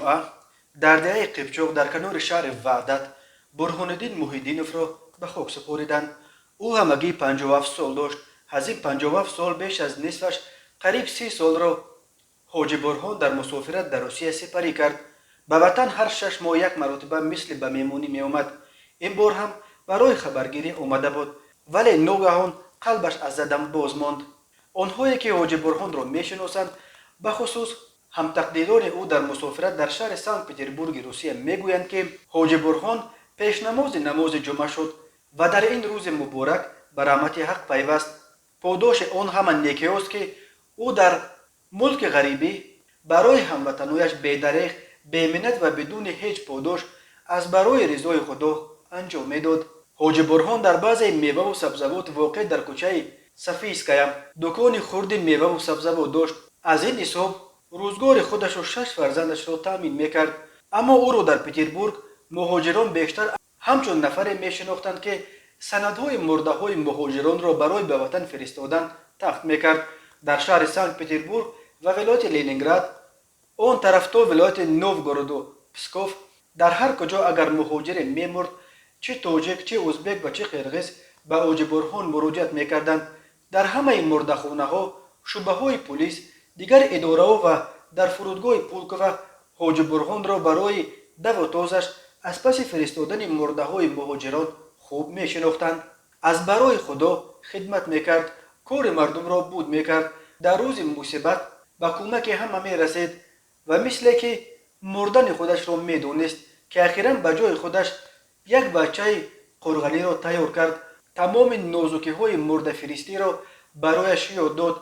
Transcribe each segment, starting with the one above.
جمعه در دهه قیپچاق در کنار شهر وحدت برهانالدین محیدینوف را به خاک سپردند. او همگی 57 سال داشت. از این 57 سال بیش از نصفش قریب 30 سال را حاجی برهان در مسافرت در روسیه سپری کرد. به وطن هر 6 ماه یک مرتبه مثل به میمونی می آمد. این بار هم برای خبرگیری آمده بود، ولی ناگهان قلبش از زدن باز ماند. آنهایی که حاجی برهان را میشناسند، به خصوص هم تقدیران او در مسافرت در شهر سنت پتربورگ روسیه میگویند که حاجی برهان پیش نماز جمعه شد و در این روز مبارک به رحمت حق پیوست. پاداش آن همان نیکی است که او در ملک غریبی برای هموطنانش بی‌دریغ، بی‌منت و بدون هیچ پاداش از برای رضای خدا انجام میداد. حاجی برهان در بعضی میوه و سبزوات واقع در کوچه سفیسکایا دکان خرد میوه و سبزوات داشت. از این حساب روزگار خودش و 6 فرزندش را تامین میکرد. اما او را در پتربورگ مهاجران بیشتر همچون نفری میشناختند که سندهای مرده های مهاجران را برای به وطن فرستادن ثبت میکرد. در شهر سنت پتربورگ و ولایت لنینگراد، آن طرف تا ولایت نووگورود و پسکوف، در هر کجا اگر مهاجر میمرد، چه تاجیک، چه ازبک و چه قرغیز، به حاجی برهان مراجعت میکردند. در همه مردخانه ها، شعبه های پلیس، دیگر اداره و در فرودگاه پولکوف حاجی برهان را برای دو تازش از پس فرستادن مرده های مهاجران خوب میشناختند. از برای خدا خدمت میکرد، کار مردم را بود میکرد. در روز مصیبت به کمک همه میرسید و مثل که مردن خودش را میدونست که اخیراً به جای خودش یک بچه قرغلی را تیار کرد. تمام نازکی های مرده فرستی را برایش یاد داد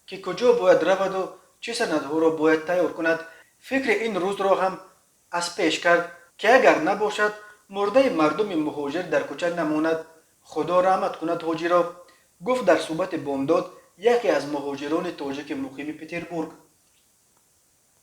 که کجا باید رود و چه سندها را باید تیار کند. فکر این روز را هم از پیش کرد که اگر نباشد مرده مردم مهاجر در کوچه نماند. خدا رحمت کند حاجی را، گفت در صحبت بامداد یکی از مهاجران تاجیک مقیم پتربورگ.